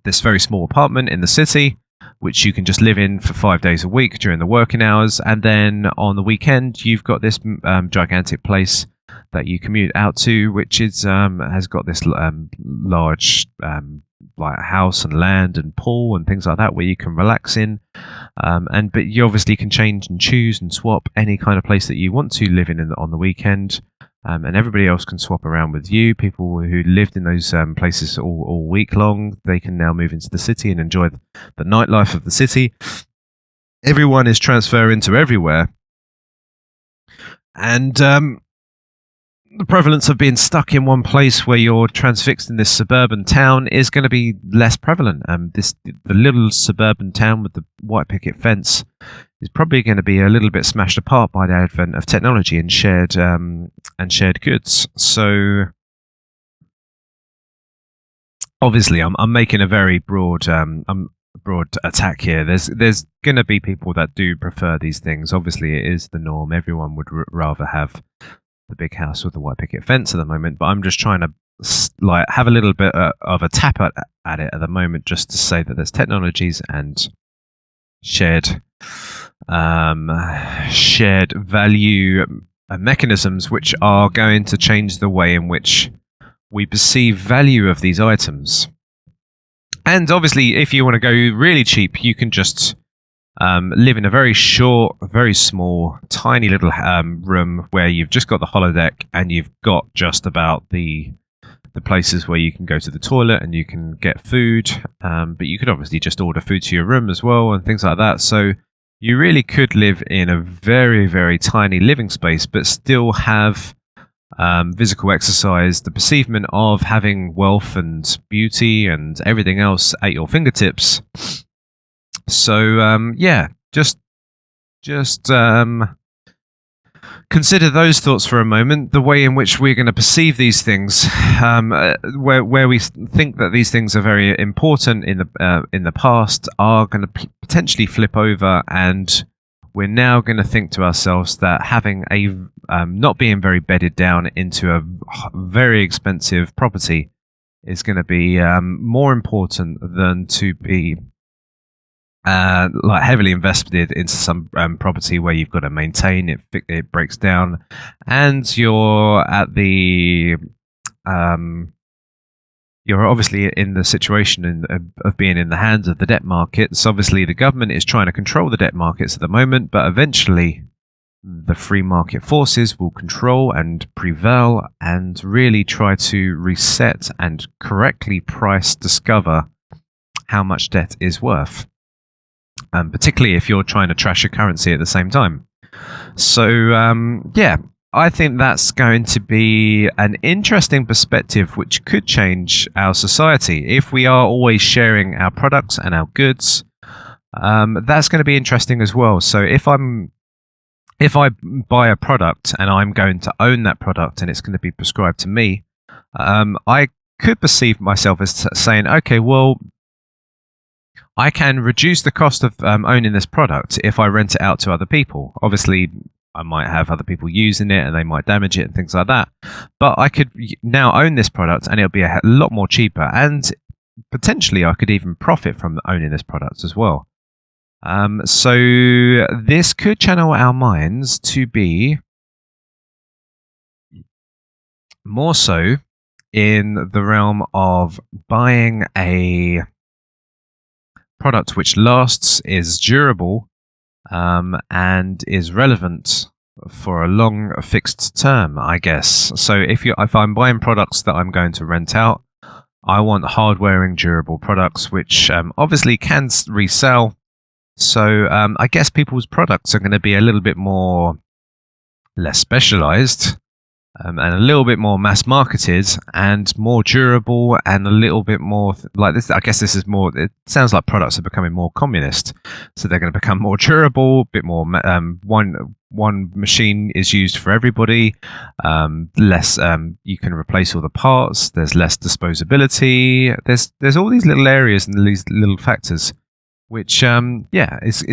this very small apartment in the city, which you can just live in for 5 days a week during the working hours, and then on the weekend you've got this gigantic place that you commute out to, which is has got this large like house and land and pool and things like that where you can relax in, but you obviously can change and choose and swap any kind of place that you want to live in on the weekend, and everybody else can swap around with you. People who lived in those places all week long, they can now move into the city and enjoy the nightlife of the city. Everyone is transferring to everywhere, and the prevalence of being stuck in one place where you're transfixed in this suburban town is going to be less prevalent. The little suburban town with the white picket fence is probably going to be a little bit smashed apart by the advent of technology and shared goods. So obviously, I'm making a very broad attack here. There's going to be people that do prefer these things. Obviously, it is the norm. Everyone would rather have the big house with the white picket fence at the moment, but I'm just trying to have a little bit of a tap at it at the moment, just to say that there's technologies and shared value mechanisms which are going to change the way in which we perceive value of these items. And obviously, if you want to go really cheap, you can just live in a very short, very small, tiny little room where you've just got the holodeck and you've got just about the places where you can go to the toilet and you can get food, but you could obviously just order food to your room as well and things like that. So you really could live in a very, very tiny living space, but still have physical exercise, the perceivement of having wealth and beauty and everything else at your fingertips. So just consider those thoughts for a moment. The way in which we're going to perceive these things, where we think that these things are very important in the past, are going to potentially flip over, and we're now going to think to ourselves that having a not being very bedded down into a very expensive property is going to be more important than to be heavily invested into some property where you've got to maintain it. It breaks down, and you're at the you're obviously in the situation of being in the hands of the debt markets. Obviously, the government is trying to control the debt markets at the moment, but eventually, the free market forces will control and prevail, and really try to reset and correctly discover how much debt is worth. Particularly if you're trying to trash your currency at the same time. So, I think that's going to be an interesting perspective which could change our society. If we are always sharing our products and our goods, that's going to be interesting as well. So if I buy a product and I'm going to own that product and it's going to be prescribed to me, I could perceive myself as saying, okay, well, I can reduce the cost of owning this product if I rent it out to other people. Obviously, I might have other people using it and they might damage it and things like that. But I could now own this product and it'll be a lot more cheaper. And potentially I could even profit from owning this product as well. So this could channel our minds to be more so in the realm of buying a product which lasts, is durable, and is relevant for a long fixed term, I guess. So if I'm buying products that I'm going to rent out, I want hard-wearing, durable products which obviously can resell. So I guess people's products are going to be a little bit less specialized, and a little bit more mass marketed and more durable and a little bit more like this. I guess this is more, it sounds like products are becoming more communist. So they're going to become more durable, a bit more, one machine is used for everybody, less, you can replace all the parts, there's less disposability. There's all these little areas and these little factors, which, is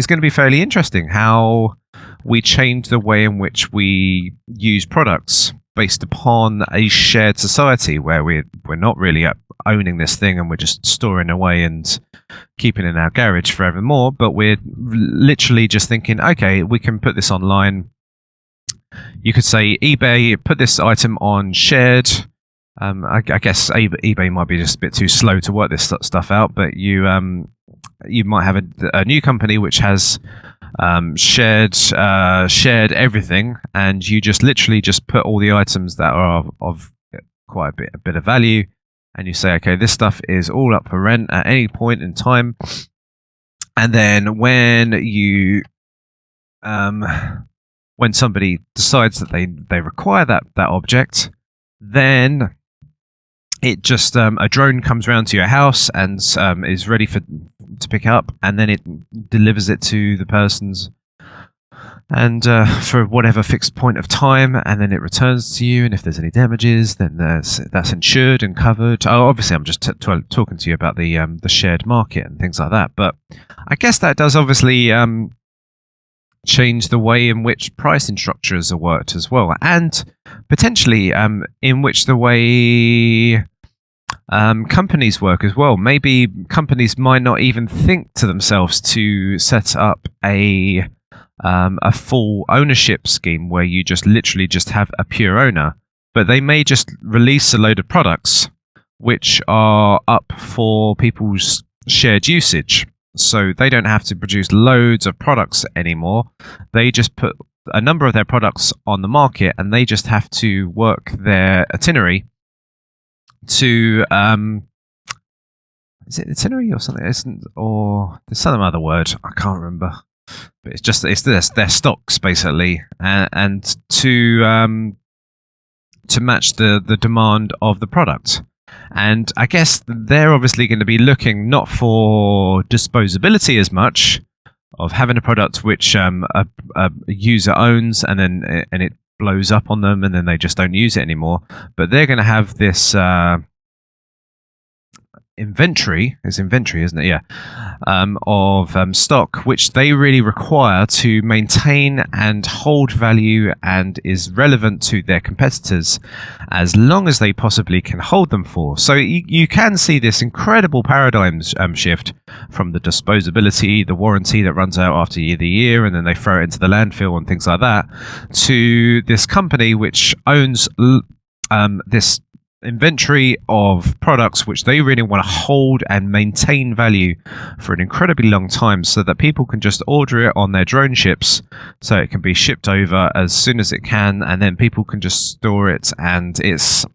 going to be fairly interesting how we change the way in which we use products based upon a shared society where we're not really owning this thing and we're just storing away and keeping it in our garage forevermore, but we're literally just thinking, okay, we can put this online. You could say eBay, put this item on shared. I guess eBay might be just a bit too slow to work this stuff out, but you might have a new company which has shared everything, and you just literally just put all the items that are of quite a bit of value, and you say, okay, this stuff is all up for rent at any point in time, and then when somebody decides that they require that object, then it just a drone comes around to your house and is ready to pick up, and then it delivers it to the person's, and for whatever fixed point of time, and then it returns to you. And if there's any damages, then that's insured and covered. Oh, obviously, I'm just talking to you about the shared market and things like that. But I guess that does obviously change the way in which pricing structures are worked as well, and potentially in which the way companies work as well. Maybe companies might not even think to themselves to set up a full ownership scheme where you just literally just have a pure owner, but they may just release a load of products which are up for people's shared usage. So they don't have to produce loads of products anymore. They just put a number of their products on the market, and they just have to work their itinerary to is it itinerary or something? Or there's some other word I can't remember. But it's their stocks basically, and to match the demand of the product. And I guess they're obviously going to be looking not for disposability as much, of having a product which a user owns and then it blows up on them and then they just don't use it anymore. But they're going to have this inventory. It's inventory, isn't it? Yeah. Of stock which they really require to maintain and hold value and is relevant to their competitors as long as they possibly can hold them for. So you can see this incredible paradigm shift from the disposability, the warranty that runs out after the year and then they throw it into the landfill and things like that, to this company which owns this inventory of products which they really want to hold and maintain value for an incredibly long time, so that people can just order it on their drone ships, so it can be shipped over as soon as it can, and then people can just store it. And there's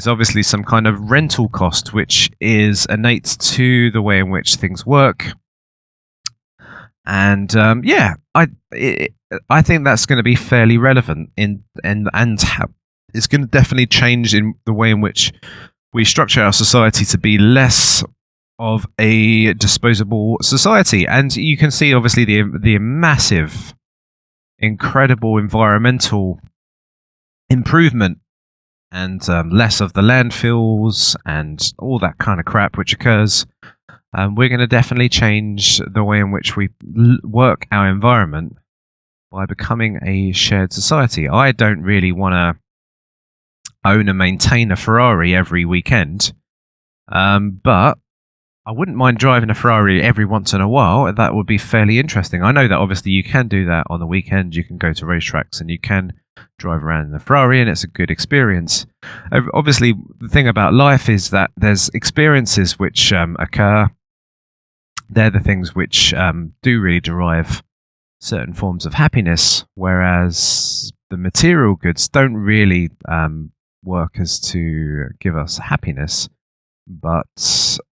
obviously some kind of rental cost which is innate to the way in which things work. And I think that's going to be fairly relevant and it's going to definitely change in the way in which we structure our society to be less of a disposable society. And you can see obviously the massive, incredible environmental improvement, and less of the landfills and all that kind of crap which occurs. We're going to definitely change the way in which we work our environment by becoming a shared society. I don't really want to own and maintain a Ferrari every weekend, but I wouldn't mind driving a Ferrari every once in a while. That would be fairly interesting. I know that obviously you can do that on the weekend. You can go to racetracks and you can drive around in the Ferrari, and it's a good experience. Obviously, the thing about life is that there's experiences which occur. They're the things which do really derive certain forms of happiness, whereas the material goods don't really work as to give us happiness, but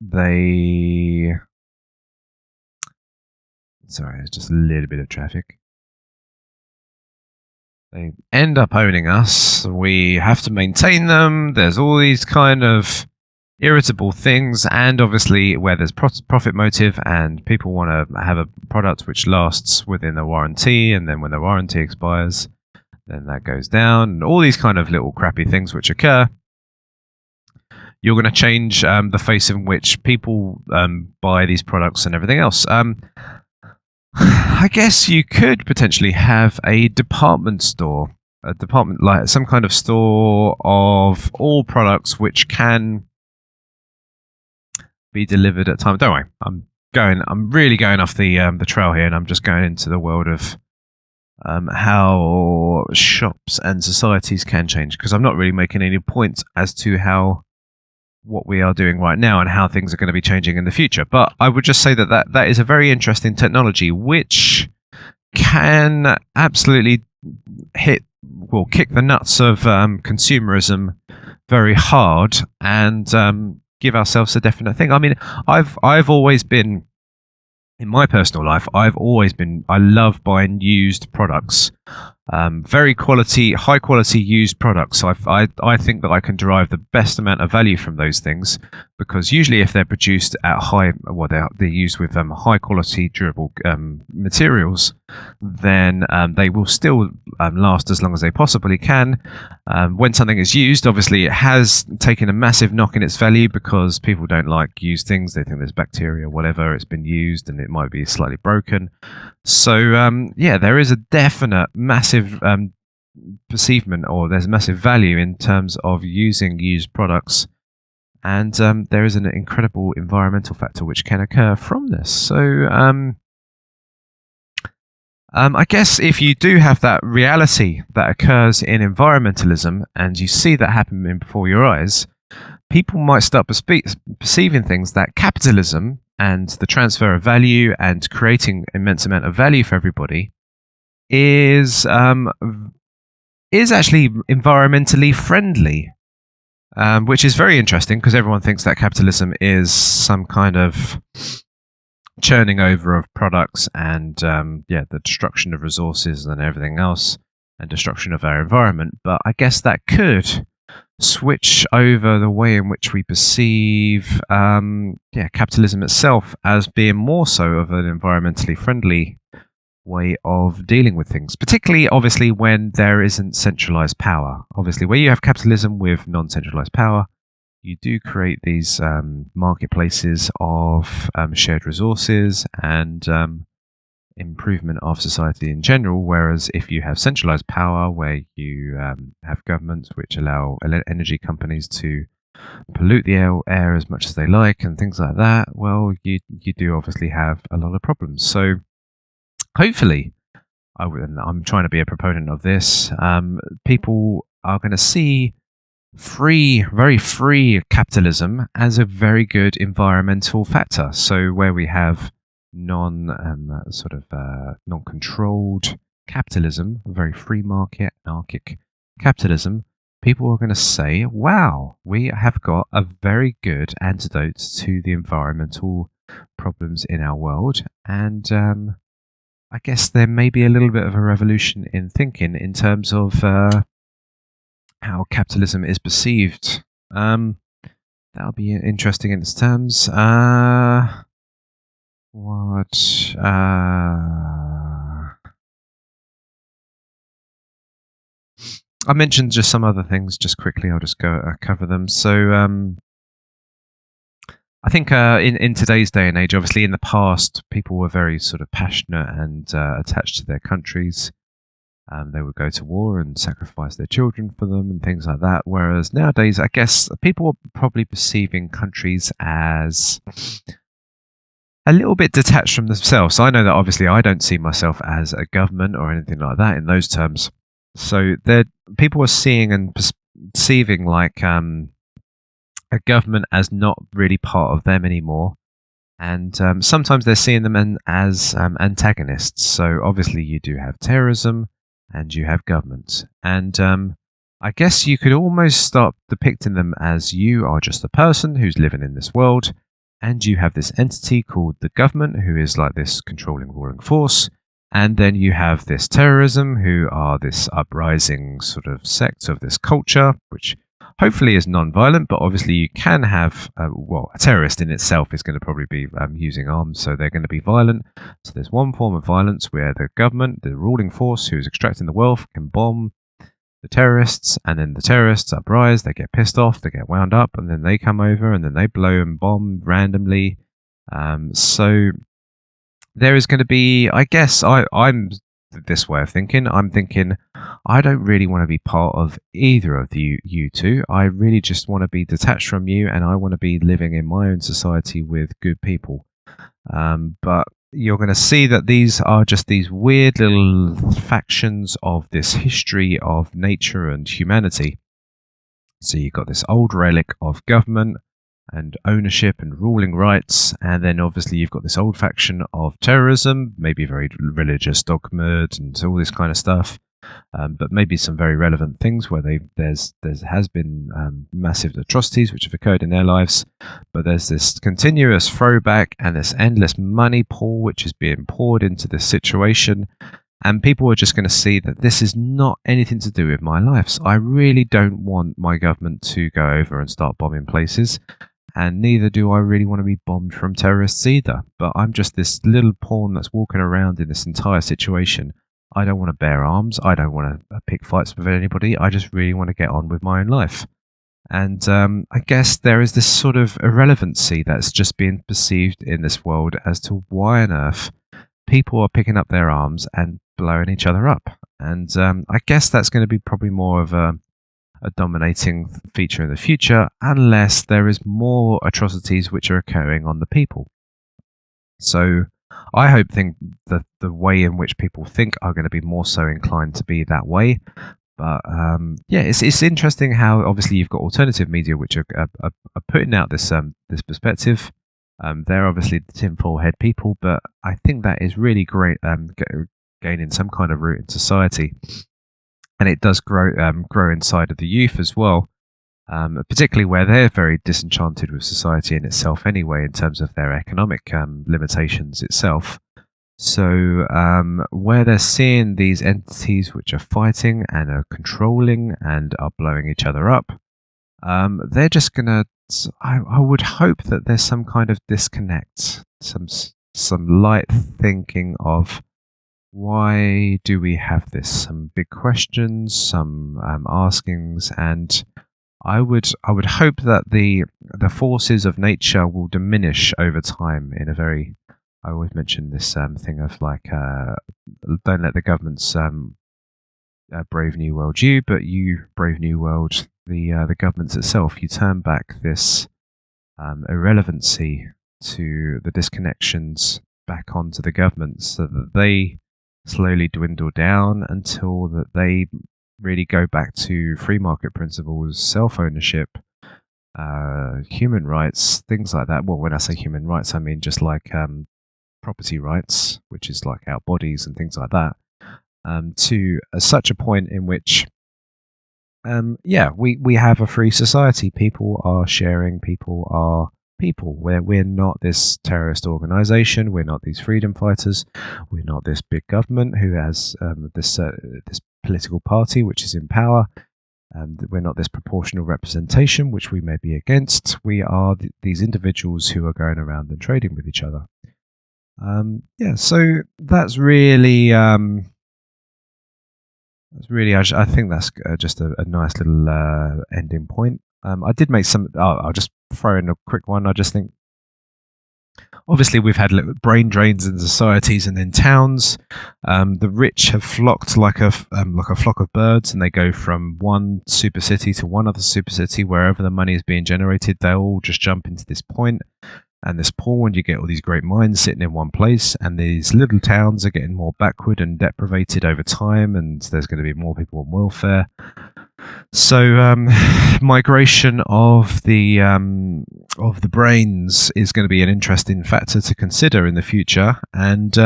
they... Sorry, there's just a little bit of traffic. They end up owning us. We have to maintain them. There's all these kind of irritable things, and obviously where there's profit motive and people want to have a product which lasts within the warranty, and then when the warranty expires, then that goes down, and all these kind of little crappy things which occur. You're going to change the face in which people buy these products and everything else. I guess you could potentially have a department store, a department like some kind of store of all products which can be delivered at time. Don't worry, I'm really going off the trail here, and I'm just going into the world of how shops and societies can change, because I'm not really making any points as to how what we are doing right now and how things are going to be changing in the future. But I would just say that is a very interesting technology which can absolutely kick the nuts of consumerism very hard, and give ourselves a definite thing. I mean, I've always been, in my personal life, I love buying used products. Very high quality used products. I think that I can derive the best amount of value from those things, because usually if they're produced at they're used with high quality durable materials, then they will still last as long as they possibly can. When something is used, obviously it has taken a massive knock in its value, because people don't like used things. They think there's bacteria or whatever. It's been used and it might be slightly broken. So there is a definite massive perceivement, or there's massive value in terms of using used products, and there is an incredible environmental factor which can occur from this. So I guess if you do have that reality that occurs in environmentalism, and you see that happening before your eyes, people might start perceiving things that capitalism and the transfer of value and creating immense amount of value for everybody is actually environmentally friendly, which is very interesting, because everyone thinks that capitalism is some kind of churning over of products and the destruction of resources and everything else, and destruction of our environment. But I guess that could switch over the way in which we perceive capitalism itself as being more so of an environmentally friendly way of dealing with things, particularly obviously when there isn't centralized power. Obviously, where you have capitalism with non-centralized power, you do create these marketplaces of shared resources and improvement of society in general, whereas if you have centralized power where you have governments which allow energy companies to pollute the air as much as they like and things like that, well, you do obviously have a lot of problems. So hopefully, I'm trying to be a proponent of this, people are going to see very free capitalism as a very good environmental factor. So where we have non-controlled capitalism, very free market, anarchic capitalism, people are going to say, wow, we have got a very good antidote to the environmental problems in our world. And I guess there may be a little bit of a revolution in thinking in terms of how capitalism is perceived. That'll be interesting in its terms. I mentioned just some other things just quickly. I'll just go cover them. So I think in today's day and age, obviously in the past, people were very sort of passionate and attached to their countries. They would go to war and sacrifice their children for them and things like that. Whereas nowadays, I guess people are probably perceiving countries as a little bit detached from themselves. I know that obviously I don't see myself as a government or anything like that in those terms. So people are seeing and perceiving like a government as not really part of them anymore. And sometimes they're seeing them as antagonists. So obviously you do have terrorism and you have government. And I guess you could almost start depicting them as you are just a person who's living in this world, and you have this entity called the government who is like this controlling, ruling force. And then you have this terrorism who are this uprising sort of sect of this culture, which hopefully is non-violent, but obviously you can have, a terrorist in itself is going to probably be using arms, so they're going to be violent. So there's one form of violence where the government, the ruling force who is extracting the wealth, can bomb the terrorists, and then the terrorists uprise, they get pissed off, they get wound up, and then they come over and then they blow and bomb randomly. So there is going to be, I guess, I'm this way of thinking. I'm thinking, I don't really want to be part of either of you two. I really just want to be detached from you, and I want to be living in my own society with good people. But you're going to see that these are just these weird little factions of this history of nature and humanity. So you've got this old relic of government and ownership and ruling rights, and then obviously you've got this old faction of terrorism, maybe very religious dogma and all this kind of stuff, but maybe some very relevant things where there has been massive atrocities which have occurred in their lives, but there's this continuous throwback and this endless money pool which is being poured into this situation. And people are just going to see that this is not anything to do with my life. So I really don't want my government to go over and start bombing places. And neither do I really want to be bombed from terrorists either. But I'm just this little pawn that's walking around in this entire situation. I don't want to bear arms. I don't want to pick fights with anybody. I just really want to get on with my own life. And I guess there is this sort of irrelevancy that's just being perceived in this world as to why on earth people are picking up their arms and blowing each other up. And I guess that's going to be probably more of a dominating feature in the future, unless there is more atrocities which are occurring on the people. So I think that the way in which people think are going to be more so inclined to be that way. But it's interesting how obviously you've got alternative media which are putting out this perspective. They're obviously the tinfoil head people, but I think that is really great, gaining some kind of root in society. And it does grow inside of the youth as well, particularly where they're very disenchanted with society in itself anyway, in terms of their economic limitations itself. So where they're seeing these entities which are fighting and are controlling and are blowing each other up, they're just going to, I would hope that there's some kind of disconnect, some light thinking of, why do we have this? Some big questions, some askings, and I would hope that the forces of nature will diminish over time in a very. I always mention this thing of like, don't let the governments brave new world you, but you brave new world the governments itself. You turn back this irrelevancy to the disconnections back onto the governments, so that they slowly dwindle down until that they really go back to free market principles, self-ownership, human rights, things like that. Well, when I say human rights, I mean just like property rights, which is like our bodies and things like that, to such a point in which, we have a free society. People are sharing, people are people, where we're not this terrorist organization, we're not these freedom fighters, we're not this big government who has this political party which is in power, and we're not this proportional representation which we may be against. We are these individuals who are going around and trading with each other. So that's really I think that's just a nice little ending point. I did make some. I'll just throw in a quick one. I just think, obviously, we've had brain drains in societies and in towns. The rich have flocked like a flock of birds, and they go from one super city to one other super city. Wherever the money is being generated, they all just jump into this point. and this pool, and you get all these great minds sitting in one place, and these little towns are getting more backward and deprivated over time, and there's going to be more people on welfare. So migration of the brains is going to be an interesting factor to consider in the future, and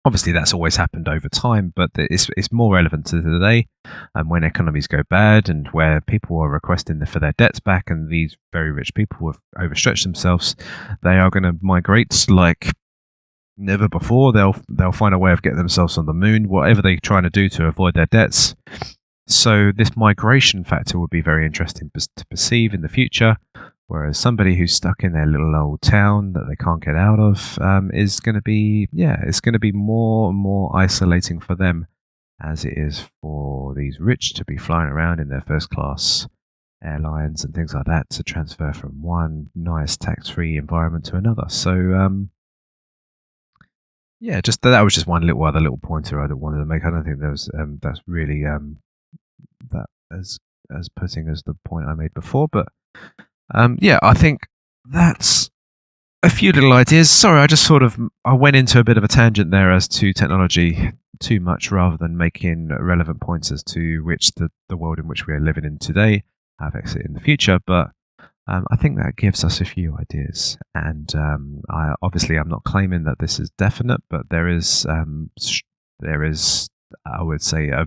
obviously that's always happened over time, but it's more relevant to today, and when economies go bad and where people are requesting for their debts back, and these very rich people have overstretched themselves, they are going to migrate like never before. They'll find a way of getting themselves on the moon, whatever they're trying to do to avoid their debts. So this migration factor would be very interesting to perceive in the future, whereas somebody who's stuck in their little old town that they can't get out of is going to be, it's going to be more and more isolating for them, as it is for these rich to be flying around in their first class airlines and things like that to transfer from one nice tax-free environment to another. So just that was just one other little pointer I wanted to make. I don't think there was that's really that as putting as the point I made before, but I think that's a few little ideas. Sorry, I went into a bit of a tangent there as to technology too much, rather than making relevant points as to which the world in which we are living in today have exit in the future. But I think that gives us a few ideas, and I'm not claiming that this is definite, but there is I would say a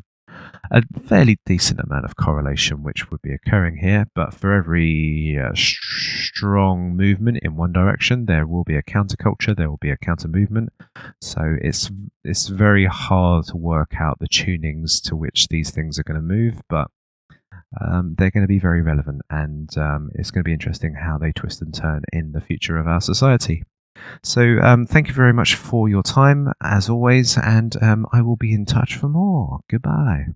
fairly decent amount of correlation which would be occurring here. But for every strong movement in one direction, there will be a counterculture, there will be a counter movement. So it's very hard to work out the tunings to which these things are going to move, but they're going to be very relevant, and it's going to be interesting how they twist and turn in the future of our society. So thank you very much for your time, as always, and I will be in touch for more. Goodbye.